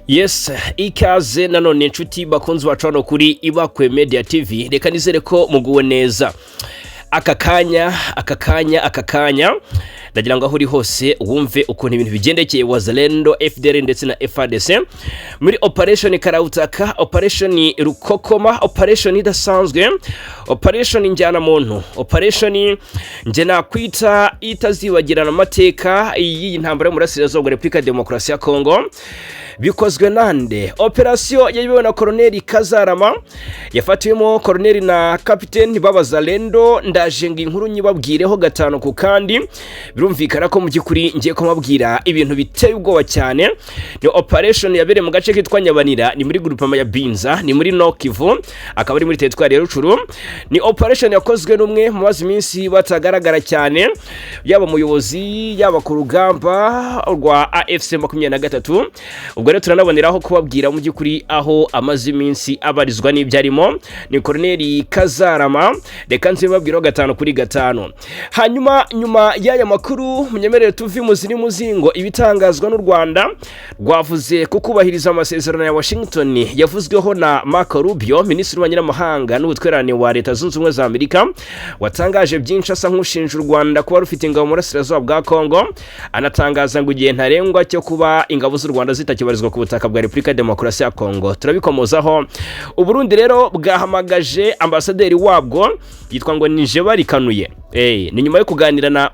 Yes, ikaze nanone inshuti bakunzi bacu hano kuri Ibakwe Media TV. Reka nizere ko muguwe neza. Akakanya ndagira ngo aho uri hose wumve ukuntu ibintu bigendekeye Wazalendo, FDR ndetse na FARDC muri operation Karautaka, operation Rukokoma, operation idasanzwe, operation njyana muntu, operation njena kwita itazibagirana amateka iyi ntambara mu Burasirazuba bwa Repubulika Demokarasi ya Kongo. Bikozwe nande operation yayibewe na Colonel Kazarama, yafatiwemo Colonel na Captain b'Abazalendo. Ndaje ngo inkuru nyibabwireho gatano ku kandi birumvikana ko mu byukuri ngiye kumabwira ibintu biteye ubwoba cyane. Ni operation yabere mu gace kitwa Nyabanira, ni muri groupement ya Binza, ni muri Nokivu, akaba ari muri territoire ya Rucuru. Ni operation yakozwe n'umwe mu mazi minsi batagaragara cyane, yaba muyobozi yaba ku rugamba rwa AFC 23. Ubwo rero turanaboneraho kubabwira mu byukuri aho amazi minsi abarizwa n'ibyarimo. Ni Colonel Kazarama, reka nzibabwiraho gatano kuri gatano. Hanyuma nyuma y'aya makuru munyemerere tuvi muzini muzingo ibitangazwa n'u Rwanda rwavuze kukubahiriza amasezerano ya Washington yavuzweho na Marco Rubio, Minisitiri w'Abanyamahanga n'Ubutwererane wa Leta Zunze Ubumwe za Amerika, watangaje byinshi asa nk'ushinja u Rwanda kuba rufite ingabo mu Burasirazuba bwa Kongo. Anatangaza ngo igihe ntarengwa cyo kuba ingabo z'u Rwanda zitakibarizwa ku butaka bwa Repubulika Demokarasi ya Kongo turabikomozaho. Uburundi rero bwahamagaje ambasaderi wabwo yitwa ngo nije barikanuye. Ni nyuma yo kuganira na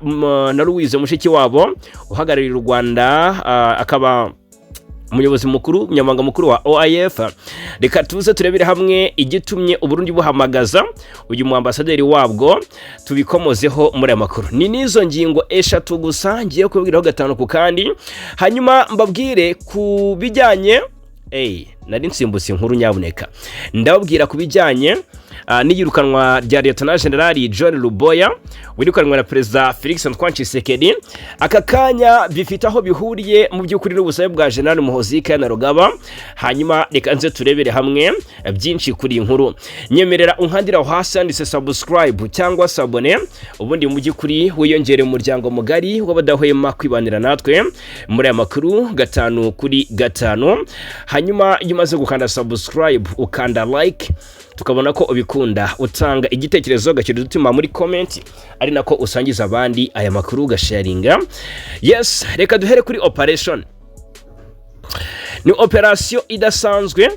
Louise Mushiki wabo uhagararira u Rwanda, akaba umuyobozi mukuru nyamanga mukuru wa OIF. Reka tuze turebere hamwe igitumye Uburundi buhamagaza uyu mu ambasaderi wabwo, tubikomozeho muri aya makuru. Ni nizo ngingo eshatu gusa ngiye kubwiraho gatano ku kandi, hanyuma mbabwire ku bijyanye nari nsimbutse inkuru nyabuneka. Ndababwira ku bijyanye n'iyirukanwa rya Lieutenant General John Luboya wirukanwa na Perezida Felix Antoine Tshisekedi. Aka kanya bifite aho bihuriye mu by'ukuri n'ubusabe bwa General Muhoozi Kainerugaba. Hanyuma reka nze turebere hamwe byinshi kuri inkuru. Nyemerera unkandira aho hasi handitse subscribe cyangwa sabone, ubundi mu by'ukuri wiyongere mu muryango mugari w'abadahwema kwibanira natwe muri aya makuru gatanu kuri gatanu. Hanyuma iyo umaze gukanda subscribe ukanda like, tukabona ko ubikunda utanga igitekerezo gakiri dutuma muri comment, ari nako usangiza abandi aya makuru gasharinga. Yes, reka duhere kuri operation. Ni operation idasanzwe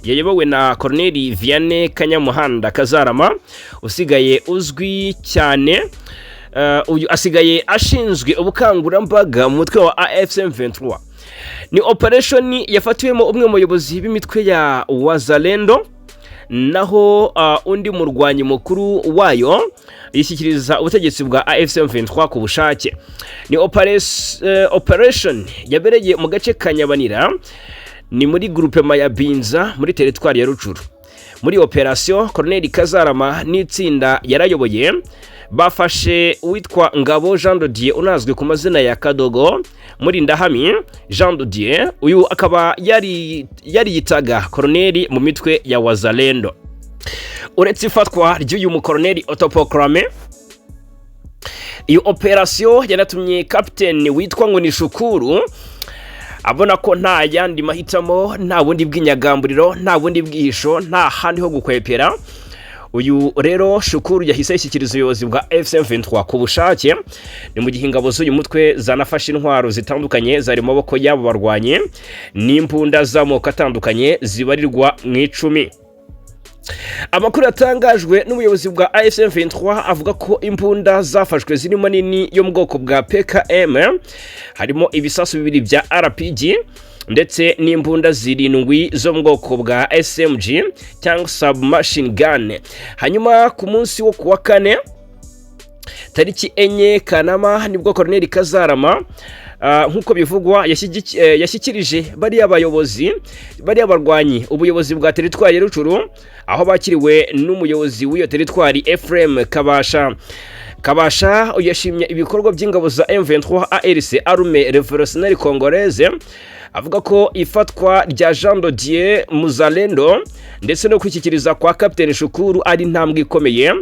yayobowe na Colonel Vianney Kanyamuhanda Kazarama, usigaye uzwi cyane. Uyu asigaye ashinzwe ubukangurambaga mu mutwe wa AFC 23. Ni operation yafatiwemo umwe mu bayobozi b'imitwe ya Wazalendo, naho undi murwanyi mukuru wayo yishyikiriza ubutegetsi bwa AFC 23 ku bushake. Ni operation yabereye mu gace ka Nyabanira, ni muri groupement ya Binza muri territoire ya Rucuru. Muri operation Colonel Kazarama n'itsinda yarayoboye bafashe uwitwa Ngabo Jean de Dieu unazwe ku mazina ya Kadogo muri Ndahami Jean de Dieu. Uyu akaba yari yitaga Colonel mu mitwe ya Wazalendo. Uretse ifatwa ry'uyu mu Colonel autoproclamé, iyo operation yanatumye Captain witwa ngo ni Shukuru abona ko nta yandi mahitamo, nta bundi bw'inyagamburiro, nta bundi bwihisho, nta handi ho gukwepera. Uyu rero Shukuru yahise yishyikiriza ubuyobozi bwa AFC 23 ku bushake. Ni mu gihe ingabo z'uyu mutwe zanafashe intwaro zitandukanye zari mu maboko y'abo barwanye n'imbunda z'amoko atandukanye zibarirwa mu 10. Amakuru yatangajwe n'umuyobozi bwa AFC 23 avuga ko imbunda zafashwe zirimo nini yo mu bwoko bwa PKM, harimo ibisasu bibiri bya RPG ndetse n'imbunda zirindwi zo mu bwoko bwa SMG cyangwa submachine gun. Hanyuma ku munsi wo kuwa kane tariki 4 Kanama nibwo Colonel Kazarama nkuko bivugwa yashyikirije bari abayobozi bari abarwanyi ubuyobozi bwa territoire ya Rucuru, aho bakiriwe n'umuyobozi w'iyo territoire Ephraim Kabasha. Yashimye ibikorwa by'ingabo za M23 ARC Armée Révolutionnaire Congolaise avuga ko ifatwa rya Jean Dodier Muzalendo ndetse no kwishyikiriza kwa Captain Shukuru ari intambwe ikomeye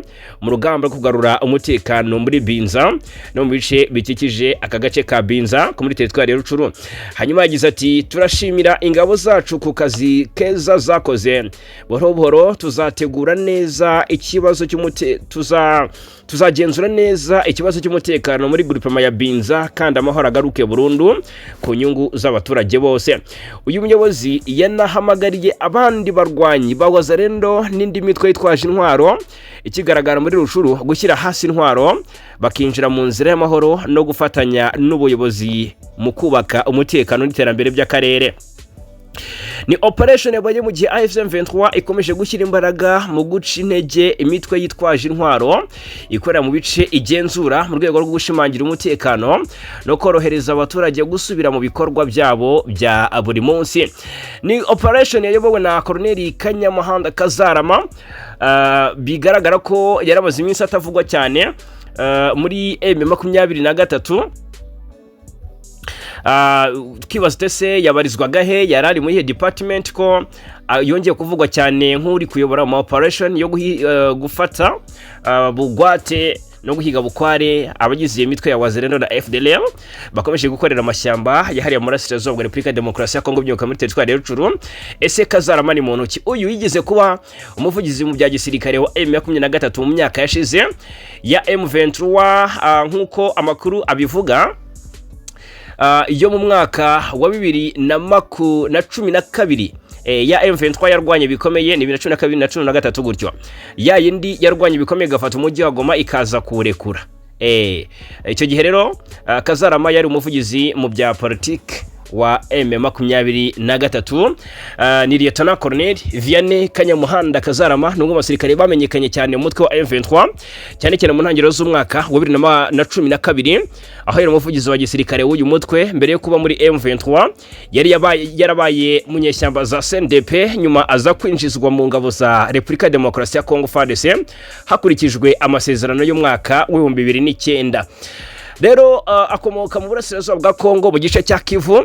mu rugamba rwo kugarura umutekano muri Binza no mu bice bikikije aka gace ka Binza ku muri teritwari ya Rucuru. Hanyuma yagize ati turashimira ingabo zacu ku kazi keza zakoze, buhoro buhoro tuzategura neza ikibazo tuzagenzura neza ikibazo cy'umutekano muri groupema ya Binza kandi amahoro agaruke burundu ku nyungu z'abaturage bose. Uyu muyobozi yanahamagariye abandi barwanyi ba Wazalendo n'indi mitwe yitwaje intwaro ikigaragara muri Rucuru gushyira hasi intwaro bakinjira mu nzira y'amahoro no gufatanya n'ubuyobozi mu kubaka umutekano n'iterambere by'akarere. Ni operation yabaye mu gihe AFC M23 ikomeje gushyira imbaraga mu guca intege imitwe yitwaje intwaro ikorera mu bice igenzura mu rwego rwo gushimangira umutekano no korohereza abaturage gusubira mu bikorwa byabo bya buri munsi. Ni operation yayobowe na Colonel Kanyamuhanda Kazarama, bigaragara ko yaramaze iminsi atavugwa cyane muri M23. Twibaza tese yabarizwaga he, yarari muri he department ko yongeye kuvugwa cyane nk'uri kuyobora ama operation yo gufata bugwate no guhiga bukware abagize imitwe ya Wazalendo na FDLR bakomeje gukorera amashyamba yahariye muri Burasirazuba bwa Repubulika ya Demokarasi ya Kongo byuka muri teritwari ya Rucuru. Ese Kazarama ni muntu ki? Uyu yigeze kuba umuvugizi mu bya gisirikare wa M23 mu myaka yashize ya M23 nk'uko amakuru abivuga. Iyo mu mwaka wa 2012 ya M23 yarwanye bikomeye ni 2012 na 2013 gutyo. Ya yindi yarwanye bikomeye gafata umujyi wa Goma ikaza kurekura. Icyo gihe rero Kazarama yari umuvugizi mu bya politiki wa M23. Ni Lieutenant Colonel Vianney Kanyamuhanda Kazarama n'ubwo basirikare bamenyekanye cyane mu mutwe wa M23 cyane cyane mu ntangiriro z'umwaka wa 2012 aho yari umuvugizi wa gisirikare w'uyu mutwe mbere yo kuba muri M23. Yarabaye mu nyeshyamba za CNDP nyuma aza kwinjizwa mu ngabo za Repubulika ya Demokarasi ya Kongo FARDC hakurikijwe amasezerano y'umwaka wa 2009. Rero akomoka mu Burasirazuba bwa Kongo mu gice cya Kivu,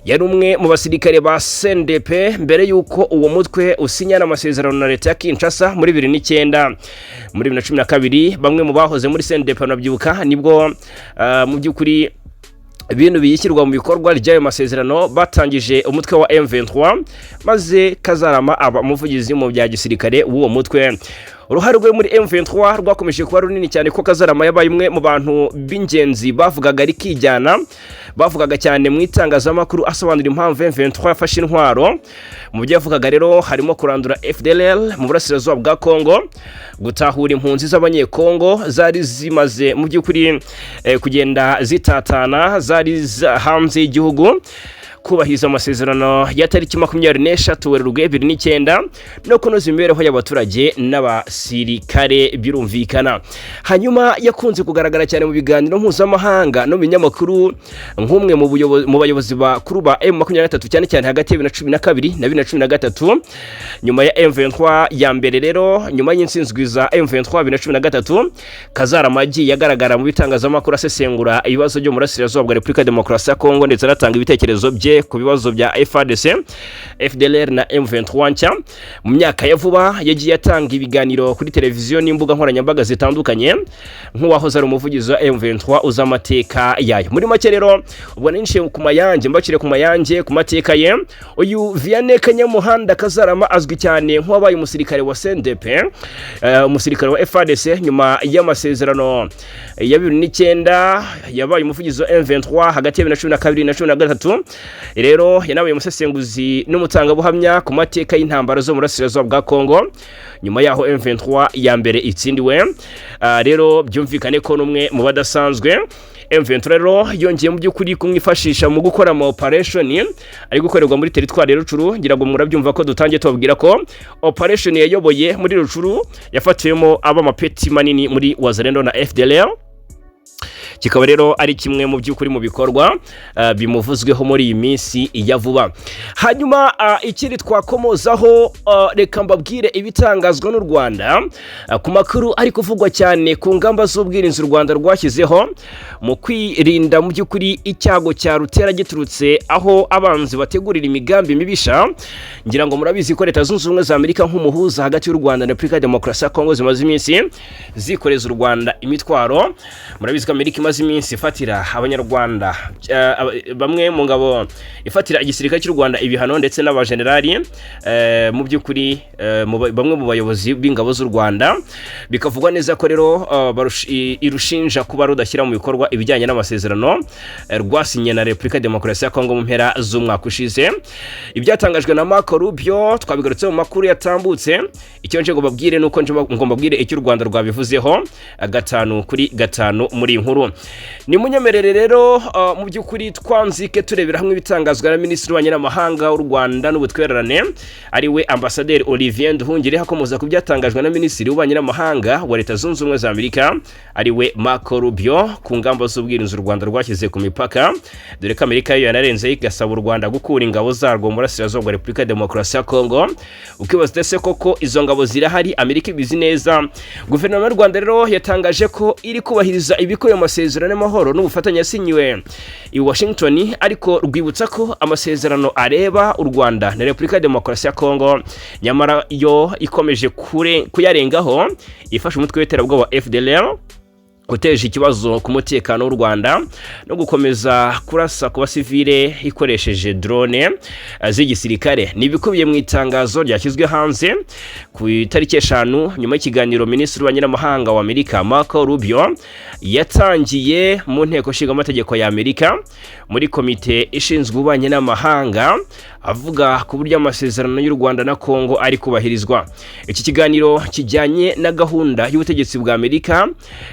yari umwe mu basirikare ba CNDP mbere yuko uwo mutwe usinyana amasezerano na leta ya Kinshasa muri 2009. Muri 2012 bamwe mu bahoze muri CNDP nabyibuka nibwo mu byukuri ibintu biyishyirwa mu bikorwa ry'ayo masezerano batangije umutwe wa M23 maze Kazarama aba umuvugizi mu bya gisirikare w'uwo mutwe. Uruhare rwe muri M23 rwakomeje kuba runini cyane ko Kazarama yabaye umwe mu bantu b'ingenzi bavugaga rikijyana, bavugaga cyane mu itangazamakuru asobanura impamvu M23 yafashe intwaro. Mu byo yavugaga rero harimo kurandura FDLR mu Burasirazuba bwa Kongo, gutahura impunzi z'abanyekongo zari zimaze mu by'ukuri kugenda zitatana zari hanze y'igihugu, kubahiza amasezerano ya tariki 24 Werurwe 2009 no kunoza imibereho y'abaturage n'abasirikare birumvikana. Hanyuma yakunze kugaragara cyane mu biganiro mpuzamahanga no binyamakuru nk'umwe mu bayobozi bakuru ba M23 cyane cyane hagati ya 2012 na 2013. Nyuma ya M23 ya mbere rero, nyuma y'insinzwi za M23 2013, Kazarama yagaragara mu bitangazamakuru asesengura ibibazo byo mu Burasirazuba bwa Repubulika ya Demokarasi ya Kongo ndetse anatanga ibitekerezo bye ku bibazo bya FARDC, FDLR na M23 nshya. Mu myaka ya vuba yagiye atanga ibiganiro kuri televiziyo n'imbuga nkoranyambaga zitandukanye nk'uwahoze ari umuvugizi wa M23 uza amateka yayo. Muri make rero ubwo ninjiye ku mayange mbakire ku mayange ku mateka ye. Uyu Vianney Kanyamuhanda Kazarama azwi cyane nk'uwabaye umusirikare wa CNDP, umusirikare wa FARDC nyuma y'amasezerano ya 2009, yabaye umuvugizi wa M23 hagati ya 2012 na 2013. Rero yanabaye umusesenguzi n'umutangabuhamya ku mateka y'intambara zo mu Burasirazuba bwa Kongo nyuma yaho M23 ya mbere itsindiwe. Rero byumvikane ko numwe mu badasanzwe. M23 rero yongeye mu by'ukuri kumwifashisha mu gukora ama operation ari gukorerwa muri teritwari ya Rucuru. Ngira ngo murabyumva ko dutangiye tubabwira ko operation yayoboye muri Rucuru yafatiyemo aba mapeti manini muri Wazalendo na FDLR kikaba rero ari kimwe mu by'ukuri mu bikorwa bimuvuzweho muri iyi minsi ya vuba. Hanyuma ikindi twakomozaho reka mbabwire ibitangazwa n'u Rwanda ku makuru ari kuvugwa cyane ku ngamba z'ubwirinzi u Rwanda rwashyizeho mu kwirinda mu by'ukuri icyago cya rutera giturutse aho abanzi bategurira imigambi mibisha. Ngira ngo murabizi ko Leta Zunze Ubumwe za Amerika nk'umuhuza hagati y'u Rwanda na Repubulika ya Demokarasi ya Kongo zimaze iminsi zikoreza u Rwanda imitwaro. Murabizi ko Amerika imaze iminsi ifatira abanyarwanda bamwe mu ngabo ifatira igisirikare cy'u Rwanda ibihano ndetse n'abajenerali mu by'ukuri bamwe mu bayobozi b'ingabo z'u Rwanda, bikavugwa neza ko rero irushinja kuba rudashyira mu bikorwa ibijyanye n'amasezerano rwasinye na Repubulika ya Demokarasi ya Kongo mu mpera z'umwaka ushize. Ibyatangajwe na Marco Rubio twabigarutse mu makuru yatambutse. Icyo nje ngo babwire nuko ngo mbabwire icyo u Rwanda rwabivuzeho 5-5 muri inkuru. Ni munyemerere rero mu by'ukuri twanzike turebera hamwe ibitangazwa na Minisitiri w'Abanyamahanga w'u Rwanda n'ubutwererane ari we Ambasaderi Olivier Nduhungire, hakomoza ku byatangajwe na Minisitiri w'Abanyamahanga wa Leta Zunze Ubumwe za Amerika ari we Marco Rubio ku ngamba z'ubwirinzi u Rwanda rwashyize ku mipaka, dore ko Amerika yo yanarenze igasaba u Rwanda gukura ingabo zarwo mu burasirazuba bwa Repubulika ya Demokarasi ya Kongo. Ukibaza se koko izo ngabo zirahari? Amerika ibizi neza. Guverinoma y'u Rwanda rero yatangaje ko iri kubahiriza ibikubiye mu masezerano y'amahoro n'ubufatanye yasinyiwe i Washington, ariko rwibutsa ko amasezerano areba u Rwanda na Repubulika ya Demokarasi ya Kongo, nyamara yo ikomeje kuyarengaho ifasha umutwe w'iterabwoba FDLR guteje ikibazo ku mutekano w'u Rwanda no gukomeza kurasa ku basivile ikoresheje drone z'igisirikare. Ni bikubiye mu itangazo ryashyizwe hanze ku itariki 5 nyuma y'ikiganiro Minisitiri w'Abanyamahanga wa Amerika Marco Rubio yatangiye mu nteko nshinga amategeko ya Amerika muri komite ishinzwe ububanyi n'amahanga, avuga ku buryo amasezerano y'u Rwanda na Kongo ari kubahirizwa. Iki kiganiro kijyanye na gahunda y'ubutegetsi bwa Amerika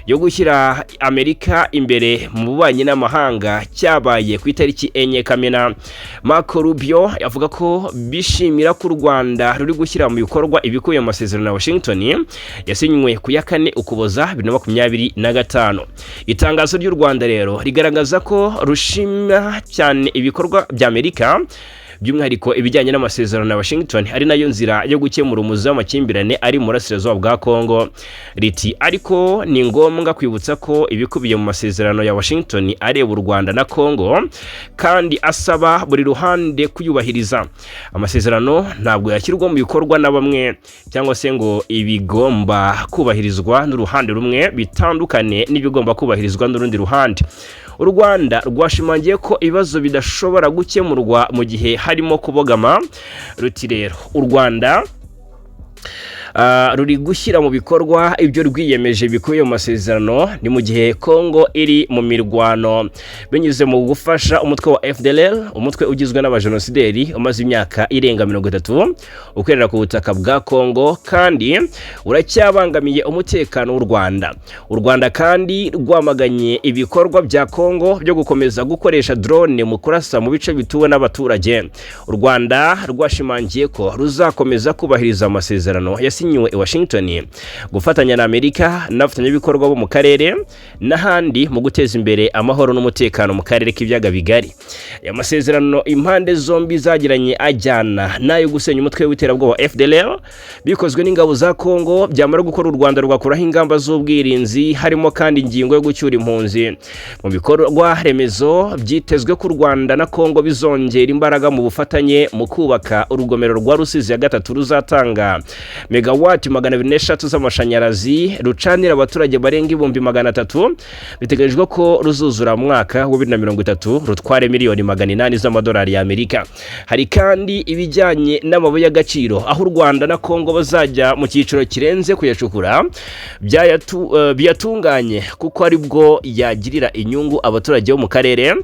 yo gushyira Amerika imbere mu bubanyi n'amahanga cyabaye ku itariki 4 Kamena. Marco Rubio yavuga ko bishimira ko u Rwanda ruri gushyira mu bikorwa ibikubiye mu masezerano ya Washington yasinywe ku ya 4 Ukuboza 2025. Itangazo ry'u Rwanda rero rigaragaza ko rushima cyane ibikorwa bya Amerika, by'umwihariko ibijyanye n'amasezerano ya Washington ari nayo nzira yo gukemura umuzi w'amakimbirane ari mu burasirazuba bwa Kongo. Riti ariko ni ngombwa kwibutsa ko ibikubiye mu masezerano ya Washington areba u Rwanda na Kongo kandi asaba buri ruhande kuyubahiriza. Amasezerano ntabwo yashyirwa mu bikorwa na bamwe cyangwa se ngo ibigomba kubahirizwa n'uruhande rumwe bitandukane n'ibigomba kubahirizwa n'urundi ruhande. U Rwanda rwashimangiye ko ibibazo bidashobora gukemurwa mu gihe harimo kubogama. Ruti rero u Rwanda ruri gushyira mu bikorwa ibyo rwiyemeje bikubiye mu masezerano, ni mu gihe Kongo iri mu mirwano binyuze mu gufasha umutwe wa FDLR, umutwe ugizwe n'abajenosideri umaze imyaka irenga 30 ukorera ku butaka bwa Kongo kandi uracyabangamiye umutekano w'u Rwanda. U Rwanda kandi rwamaganye ibikorwa bya Kongo byo gukomeza gukoresha drone mu kurasa mu bice bituwe n'abaturage. U Rwanda rwashimangiye ko ruzakomeza kubahiriza amasezerano yasinyiwe i Washington, gufatanya na Amerika n'abafatanyabikorwa bo mu karere n'ahandi mu guteza imbere amahoro n'umutekano mu karere k'ibyaga bigari. Aya masezerano impande zombi zagiranye ajyana nayo gusenya umutwe w'iterabwoba FDLR, bikozwe n'ingabo za Kongo, byamara gukora u Rwanda rugakuraho ingamba z'ubwirinzi, harimo kandi ingingo yo gucyura impunzi. Mu bikorwa remezo byitezwe ko u Rwanda na Kongo bizongera imbaraga mu bufatanye mu kubaka urugomero rwa Rusizi ya 3 ruzatanga megawati 203 z'amashanyarazi rucanira abaturage barenga 300,000. Biteganyijwe ko ruzuzura mu mwaka wa 2030 rutware miliyoni 800 z'amadolari ya Amerika. Hari kandi ibijyanye n'amabuye y'agaciro, aho u Rwanda na Kongo bazajya mu cyiciro kirenze kuyacukura byatunganye kuko ari bwo yagirira inyungu abaturage bo mu karere,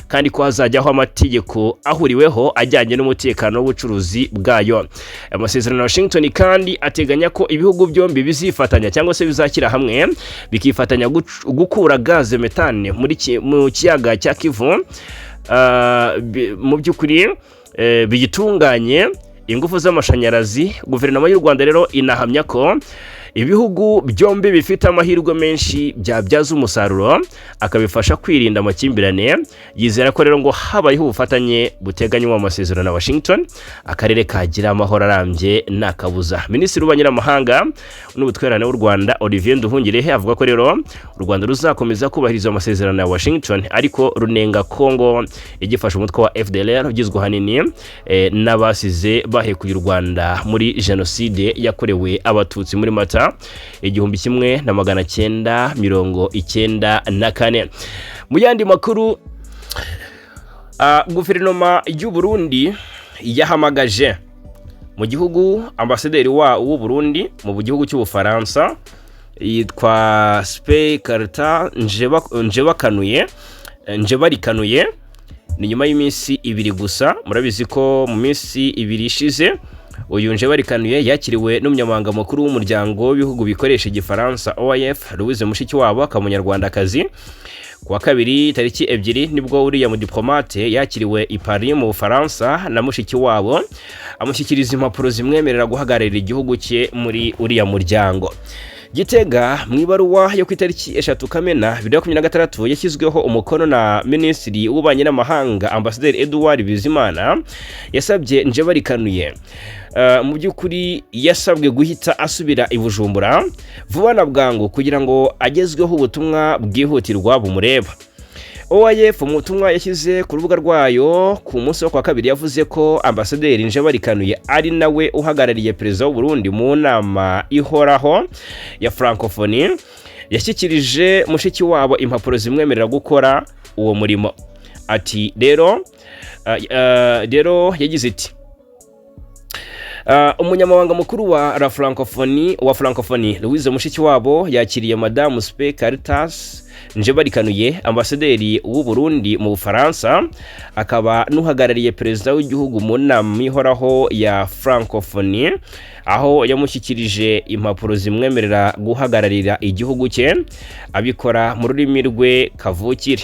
kandi ko hazajyaho amategeko ahuriweho ajyanye n'umutekano w'ubucuruzi bwayo. Amasezerano ya Washington kandi ateganya ko ibihugu byombi bizifatanya cyangwa se bizakira hamwe bikifatanya gukura gaze metane mu kiyaga cya Kivu, mu by'ukuri bigitunganye ingufu z'amashanyarazi. Guverinoma y'u Rwanda rero inahamya ko ibihugu byombi bifite amahirwe menshi byabyaza umusaruro akabifasha kwirinda amakimbirane. Yizera ko rero ngo habayeho ubufatanye buteganywa mu masezerano na Washington akarere kagira amahoro arambye nakabuza. Minisitiri w'ububanyi n'amahanga n'ubutwererane w'u Rwanda Olivier Nduhungirehe avuga ko rero u Rwanda ruzakomeza kubahiriza amasezerano na Washington ariko runenga Kongo igifasha umutwe wa FDLR ugizwe hanini n'abasize bahekuye u Rwanda muri jenoside yakorewe abatutsi muri Mata 1994. Mu yandi makuru, guverinoma y'u Burundi yahamagaje mu gihugu ambasaderi w'u Burundi mu gihugu cy'Ubufaransa yitwa Spey Carta Njebarikanuye. Ni nyuma y'iminsi 2 gusa, murabizi ko mu minsi 2 ishize uyu Njebarikanuye yakiriwe n'umunyamabanga mukuru w'umuryango w'ibihugu bikoresha igifaransa OIF Louise Mushikiwabo akamunyarwandakazi. Kuwa kabiri tariki 2 nibwo uriya mu diplomate yakiriwe i Paris mu Bufaransa na Mushikiwabo amushyikiriza impapuro zimwemerera guhagararira igihugu cye muri uriya muryango. Gitega mu ibaruwa yo ku itariki 3 Kamena 2026 yashyizweho umukono na Minisitiri w'ububanyi n'amahanga Ambasaderi Edouard Bizimana yasabye Njebarikanuye mu by'ukuri yasabwe guhita asubira i Bujumbura vuba na bwangu kugira ngo agezweho ubutumwa bwihutirwa bumureba. OIF mu butumwa yashyize ku rubuga rwayo ku munsi wo kwa kabiri yavuze ko Ambasaderi Njebarikanuye ari nawe uhagarariye perezida w'u Burundi mu nama ihoraho ya Francophonie yashyikirije Mushikiwabo impapuro zimwemerera gukora uwo murimo. Ati rero yagize iti umunyamabanga mukuru wa la Francophonie Louise Mushikiwabo yakiriye Madame Spey Caritas Njebarikanuye ambasaderi w'u Burundi mu Bufaransa akaba nuhagarariye perezida w'igihugu mu nama ihoraho ya Francophonie aho yamushyikirije impapuro zimwemerera guhagararira igihugu cye abikora mu rurimi rwe kavukire.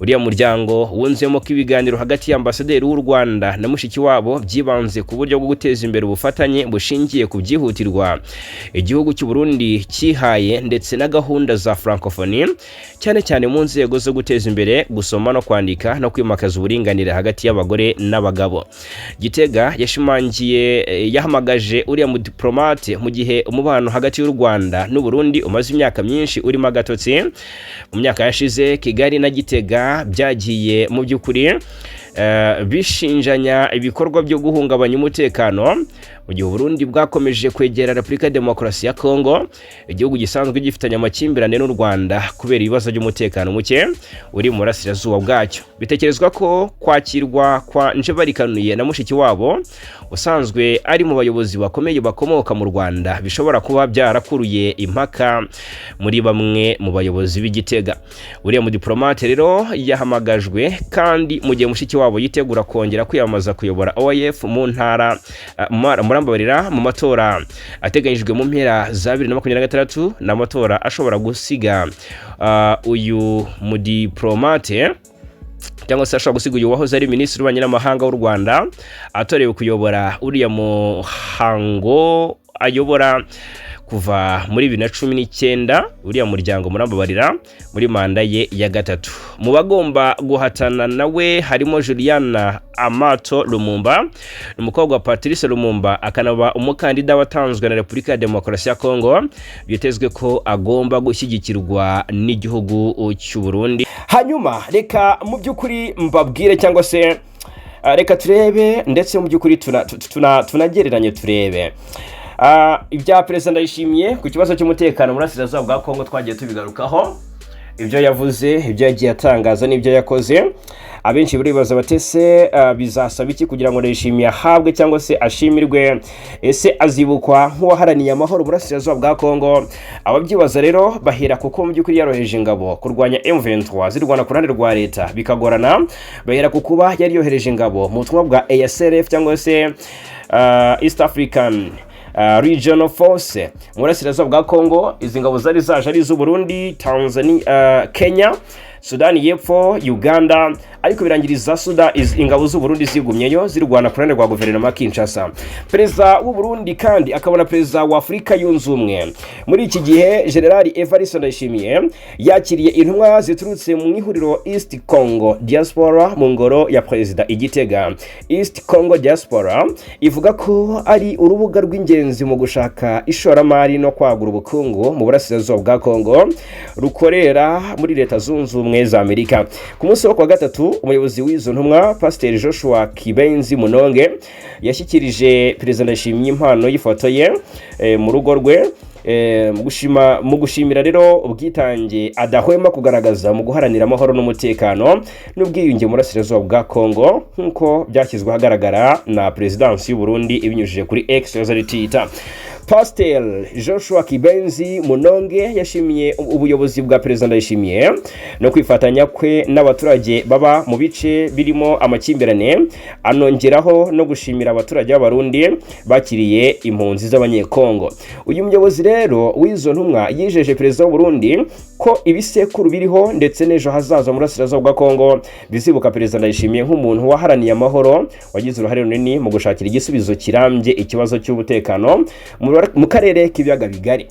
Uriya muryango wunzemo ko ibiganiro hagati y'ambasaderi w'u Rwanda na Mushikiwabo byibanze ku buryo bwo guteza imbere ubufatanye bushingiye ku byihutirwa igihugu cy'u Burundi cyihaye ndetse na gahunda za Francophonie cyane cyane mu nzego zo guteza imbere gusoma no kwandika no kwimakaza uburinganire hagati y'abagore n'abagabo. Gitega yahamagaje uriya mu diplomate mu gihe umubano hagati y'u Rwanda n'u Burundi umaze imyaka myinshi urimo agatotsi. Mu myaka yashize Kigali na Gitega byagiye mu by'ukuri bishinjanya ibikorwa byo guhungabanya umutekano mu gihe Burundi bwakomeje kwegera Repubulika ya Demokarasi ya Kongo, igihugu gisanzwe gifitanye amakimbirane n'u Rwanda kubera ibibazo by'umutekano muke uri mu burasirazuba bwacyo. Bitekerezwa ko kwakirwa kwa Njebarikanuye na Mushikiwabo usanzwe ari mu bayobozi bakomeye bakomoka mu Rwanda bishobora kuba byarakuruye impaka muri bamwe mu bayobozi b'Igitega. Uriya mu diplomate rero yahamagajwe kandi mu gihe Mushikiwabo yitegura kongera kwiyamaza kuyobora OIF mu ntara murambabarira mu matora ateganyijwe mu mpera za 2026 n'amatora ashobora gusiga uyu mu diplomate cyangwa se ashobora gusiga uyu wahoze ari minisitiri w'ububanyi n'amahanga w'u Rwanda atorewe kuyobora uriya muhango ayobora kuva muri 2019 uriya muryango murambabarira muri manda ye ya gatatu. Mu bagomba guhatana nawe harimo Juliana Amato Lumumba, umukobwa wa Patrice Lumumba akanaba umukandida watanzwe na Repubulika ya Demokarasi ya Kongo. Byitezwe ko agomba gushyigikirwa n'igihugu cy'u Burundi. Hanyuma reka mu by'ukuri mbabwire cyangwa se reka turebe ndetse mu by'ukuri tunagereranye turebe ibya Perezida Ndayishimiye ku kibazo cy'umutekano muri Burasirazuba bwa Kongo. Twagiye tubigarukaho ibyo yavuze, ibyo yagiye atangaza n'ibyo yakoze. Abenshi buribaza batese bizasaba iki kugira ngo Ndayishimiye ahabwe cyangwa se ashimirwe, ese azibukwa nk'uwaharaniye amahoro mu Burasirazuba bwa Kongo? Ababyibaza rero bahera kuko mu by'ukuri yaroheje ingabo kurwanya M23 zirwana ku ruhande rwa leta bikagorana, bahera ku kuba yari yohereje ingabo mu butumwa bwa ASRF cyangwa se East African Regional Force mu Burasirazuba bwa Kongo. Izi ngabo zari zaje ari z'u Burundi, Tanzania, Kenya Sudani y'Epfo, Uganda, ariko birangiriza ingabo z'u Burundi zigumyeyo zirwana kurane rwa guverinoma Kinshasa. Perezida w'u Burundi kandi akabona perezida wa Afrika yunze ubumwe. Muri iki gihe General Evariste Ndayishimiye yakiriye intumwa ziturutse mu ihuriro East Congo Diaspora mu ngoro ya perezida Igitega. East Congo Diaspora ivuga ko ari urubuga rw'ingenzi mu gushaka ishoramari no kwagura ubukungu mu burasirazuba bwa Congo rukorera muri leta zunze ubumwe za Amerika. Ku munsi wa gatatu umuyobozi w'izo ntumwa Pastor Joshua Kibenzi Munonge yashyikirije perezida Ndayishimiye impano y'ifoto ye mu rugo rwe mu gushimira rero ubwitange adahwema kugaragaza mu guharanira amahoro n'umutekano n'ubwiyunge mu burasirazuba bwa Congo nk'uko byashyizwe ahagaragara na Perezidansi y'u Burundi ibinyujije kuri X Twitter. Pastor Joshua Kibenzi Munonge yashimiye ubuyobozi bwa Perezida Ndayishimiye no kwifatanya kwe n'abaturage baba mu bice birimo amakimbirane, anongeraho no gushimira abaturage b'Abarundi bakiriye impunzi z'abanyekongo. Uyu muyobozi rero w'izo ntumwa yijeje Perezida w'u Burundi ko ibisekuru biriho ndetse n'ejo hazaza mu burasirazuba bwa Congo bizibuka Perezida Ndayishimiye nk'umuntu waharaniye amahoro, wagize uruhare runini mu gushakira igisubizo kirambye ikibazo cy'umutekano mu karere k'ibiyaga bigari.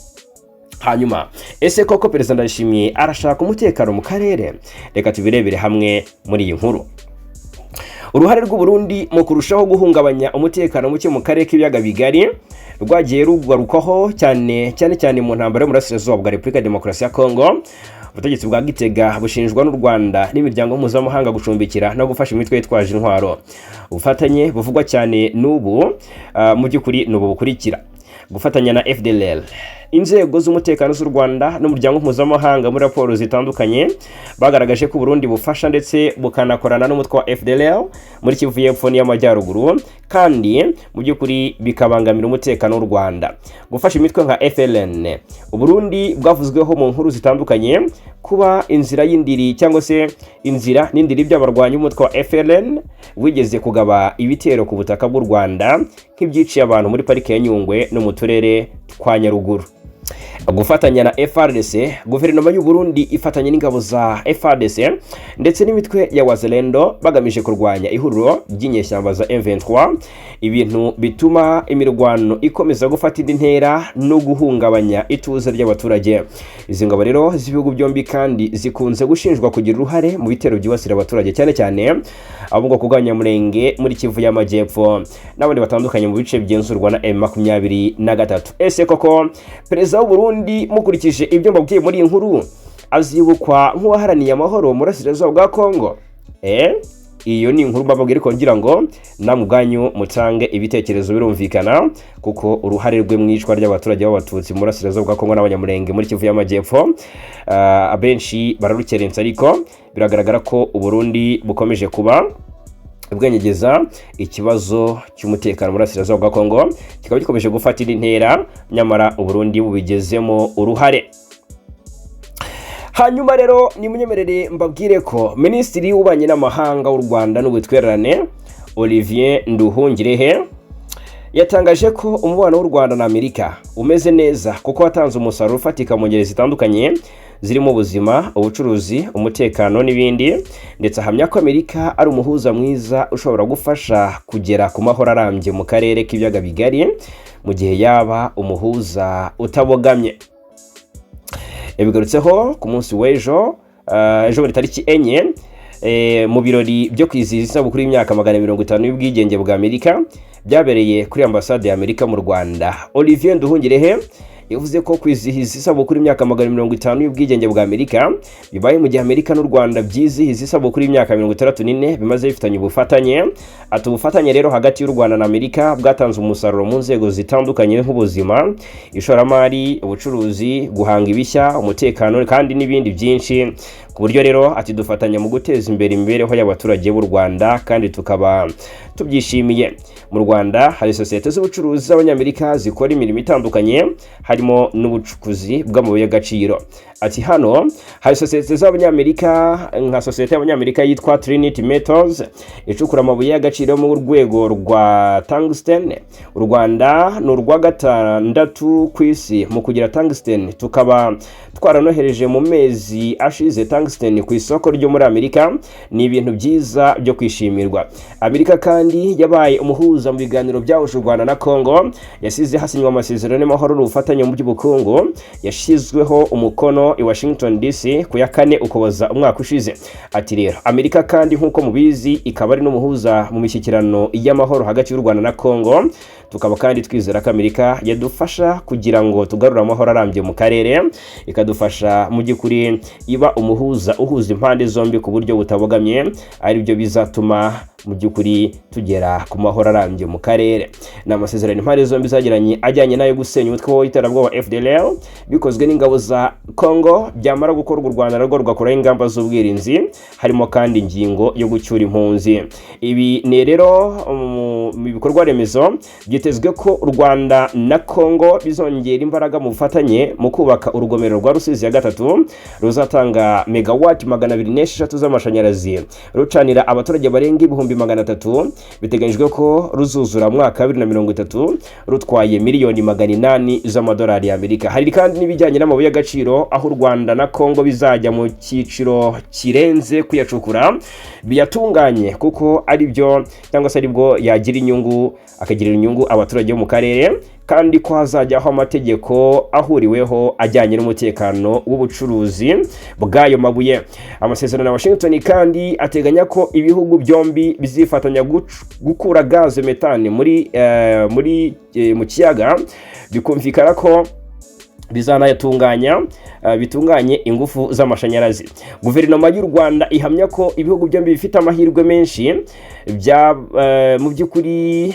Hanyuma ese koko Perezida Ndayishimiye arashaka umutekano mu karere? Reka tubirebere hamwe muri iyi nkuru. Uruhare rw'u Burundi mu kurushaho guhungabanya umutekano muke mu karere k'ibiyaga bigari rwagiye rugarukaho cyane mu ntambara mu burasirazuba bwa Repubulika ya Demokarasi ya Congo. Ubutegetsi bwa Gitega bushinjwa n'u Rwanda n'imiryango mpuzamahanga gucumbikira no gufasha imitwe yitwaje intwaro. Ubufatanye buvugwa cyane n'ubu mu by'ukuri n'ubu bukurikira: gufatanya na FDLR. Inzego z'umutekano z'u Rwanda n'umuryango mpuzamahanga muri raporo zitandukanye bagaragaje ko Burundi bufasha ndetse bukanakorana n'umutwe wa FDLR muri Kivu y'Epfo n'Amajyaruguru, kandi mu by'ukuri bikabangamira umutekano w'u Rwanda. Gufasha imitwe nka FLN, Burundi bwavuzweho mu nkuru zitandukanye kuba inzira y'indiri cyangwa se inzira n'indiri by'abarwanyi umutwe wa FLN wigeze kugaba ibitero ku butaka bw'u Rwanda nk'ibyiciye abantu muri parike ya Nyungwe no mu turere twa Nyaruguru. Gufatanya na FARDC, guverinoma y'u Burundi ifatanya n'ingabo za FARDC ndetse n'imitwe ya Wazalendo bagamije kurwanya ihuriro ry'inyeshyamba za M23, ibintu bituma imirwano ikomeza gufata indi ntera no guhungabanya ituze ry'abaturage. Izi ngabo rero z'ibihugu byombi kandi zikunze gushinjwa kugira uruhare mu bitero byibasira abaturage cyane abo ngo kuganya murenge muri Kivu y'Amajyepfo n'abandi batandukanye mu bice byenzurwa na M23. Ese koko Perezida w'u Burundi mukurikije ibyo mbabwiye muri iyi nkuru azibukwa nk'uwaharaniye amahoro mu burasirazuba bwa Congo? Iyo ni inkuru mbabwira ko ngira ngo namwe ubwanyu mutange ibitekerezo birumvikana, kuko uruhare rwe mwicwa ry'abaturage b'abatutsi mu burasirazuba bwa Congo n'abanyamurenge muri Kivu y'Amajyepfo abenshi bararukerensa, ariko biragaragara ko u Burundi bukomeje kuba bwenyegeza ikibazo cy'umutekano mu burasirazuba bwa Congo, kikaba gikomeje gufata indi ntera, nyamara u Burundi bubigezemo uruhare. Hanyuma rero nimunyemerere mbabwire ko Minisitiri w'Ububanyi n'Amahanga w'u Rwanda n'Ubutwererane Olivier Nduhungirehe yatangaje ko umubano w'u Rwanda na Amerika umeze neza kuko watanze umusaruro ufatika mu ngeri zitandukanye zirimo ubuzima, ubucuruzi, umutekano n'ibindi, ndetse ahamya ko Amerika ari umuhuza mwiza ushobora gufasha kugera ku mahoro arambye mu karere k'ibiyaga bigari mu gihe yaba umuhuza utabogamye. Yabigarutseho ku munsi w'ejo buri tariki 4 mu birori byo kwizihiza isabukuru y'imyaka 150 y'ubwigenge bwa Amerika byabereye kuri ambasade ya Amerika mu Rwanda. Olivier Nduhungirehe yavuze ko kwizihiza isabukuru y'imyaka 150 y'ubwigenge bwa Amerika bibaye mu gihe Amerika n'u Rwanda byizihiza isabukuru y'imyaka 64 bimaze bifitanye ubufatanye. Ati ubufatanye rero hagati y'u Rwanda na Amerika bwatanze umusaruro mu nzego zitandukanye nk'ubuzima, ishoramari, ubucuruzi, guhanga ibishya, umutekano kandi n'ibindi byinshi, ku buryo rero ati dufatanya mu guteza imbere imibereho y'abaturage b'u Rwanda kandi tukaba tubyishimiye. Mu Rwanda hari sosiyete z'ubucuruzi z'abanyamerika zikora imirimo itandukanye, hari harimo n'ubucukuzi bw'amabuye y'agaciro. Ati hano hari sosiyete z'abanyamerika nka sosiyete y'abanyamerika yitwa Trinity Metals icukura amabuye y'agaciro mu rwego rwa tungsten. U Rwanda ni urwa gatandatu ku isi mu kugira tungsten, tukaba twaranohereje mu mezi ashize tungsten ku isoko ryo muri Amerika. Ni ibintu byiza byo kwishimirwa. Amerika kandi yabaye umuhuza mu biganiro byahuje u Rwanda na Congo, yasize hasinywa amasezerano y'amahoro n'ubufatanye mu by'ubukungu yashyizweho umukono i Washington DC ku ya 4 Ukuboza umwaka ushize. Ati rero Amerika kandi nk'uko mubizi ikaba ari n'umuhuza mu mishyikirano y'amahoro hagati y'u Rwanda na Congo, tukaba kandi twizera ko Amerika yadufasha kugira ngo tugarure amahoro arambye mu karere, ikadufasha mu gikuri iba umuhuza uhuza impande zombi ku buryo butabogamye, ari byo bizatuma mu byukuri tugera ku mahoro arambye mu karere. Na amasezerano impande zombi zagiranye ajyanye nayo gusenya umutwe w'iterabwoba FDLR bikozwe n'ingabo za Congo, byamara gukorwa u Rwanda narwo rugakora ingamba z'ubwirinzi, harimo kandi ingingo yo gucyura impunzi. Ibi ni rero mu bikorwa remezo byitezwe ko u Rwanda na Congo bizongera imbaraga mu bufatanye mu kubaka urugomero rwa Rusizi ya 3 ruzatanga megawati 206 z'amashanyarazi rucanira abaturage barenga 300,000. Biteganyijwe ko ruzuzura mwaka 2030 rutwaye miliyoni 800 z'amadolari y'Amerika. Hari kandi n'ibijyanye n'amabuye y'agaciro aho u Rwanda na Congo bizajya mu cyiciro kirenze kuyacukura biyatunganye, kuko ari byo cyangwa se aribwo yagira inyungu, akagirira inyungu abaturage bo mu karere, kandi ko hazajyaho amategeko ahuriweho ajyanye n'umutekano w'ubucuruzi bw'ayo mabuye. Amasezerano na Washington kandi ateganya ko ibihugu byombi bizifatanya gukura gaze metane mu kiyaga, bikumvikana ko bizanayatunganya bitunganye ingufu z'amashanyarazi. Guverinoma y'u Rwanda ihamya ko ibihugu byombi bifite amahirwe menshi mu by'ukuri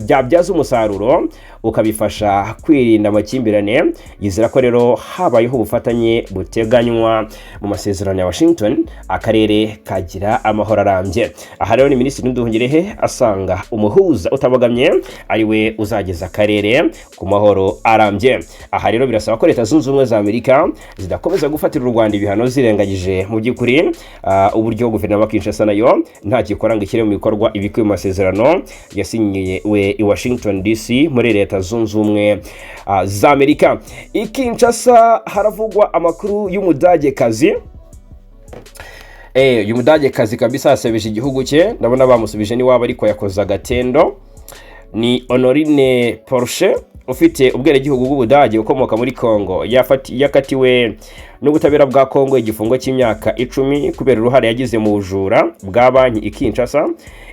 byabyaza umusaruro ukabifasha kwirinda amakimbirane. Yizera ko rero habayeho ubufatanye buteganywa mu masezerano ya Washington, akarere kagira amahoro arambye. Aha rero ni Minisitiri Nduhungirehe asanga umuhuza utabogamye ariwe uzageza akarere ku mahoro arambye. Aha rero birasaba ko Leta Zunze Ubumwe za Amerika zidakomeza gufatira u Rwanda ibihano zirengagije mu by'ukuri uburyo guverinoma Kinshasa nayo nta gikora ngo ikire mu bikorwa ibikuye mu masezerano yasinyiwe i Washington DC muri Leta Zunze Ubumwe za Amerika. I Kinshasa haravugwa amakuru y'umudagekazi. Uyu mudagekazi kabisa yasebeje igihugu cye, ndabona bamusubije ni waba ariko yakoza agatendo. Ni Honorine Porsche ufite ubwenegihugu bw'Ubudage ukomoka muri Congo, yakatiwe n'ubutabera bwa Congo igifungo cy'imyaka 10 kubera uruhare yagize mu bujura bwa banki i Kinshasa.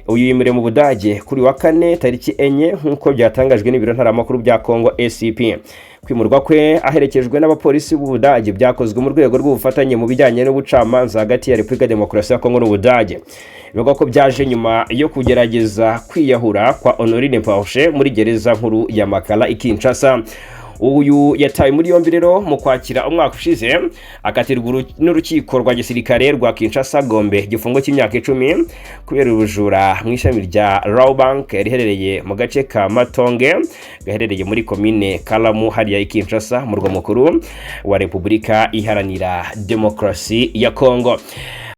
Uyu yimure mu Budage kuri wa 4 tariki 4 nk'uko byatangajwe n'ibiro ntaramakuru bya Congo ACP. Kwimurwa kwe aherekejwe n'abapolisi b'Ubudage byakozwe mu rwego rw'ubufatanye mu bijyanye n'ubucamanza hagati ya Repubulika Demokarasi ya Congo n'Ubudage. Bivuga ko byaje nyuma yo kugerageza kwiyahura kwa Honorine Porsche muri gereza nkuru ya Makala i Kinshasa. Uyu yatawe muri yombi rero mu kwakira umwaka ushize, akatirwa n'urukiko rwa gisirikare rwa Kinshasa Gombe igifungo cy'imyaka 10 kubera ubujura mu ishami rya Rawbank riherereye mu gace ka Matonge gaherereye muri komine Kalamu hariya i Kinshasa mu murwa mukuru wa Repubulika Iharanira Demokarasi ya Congo.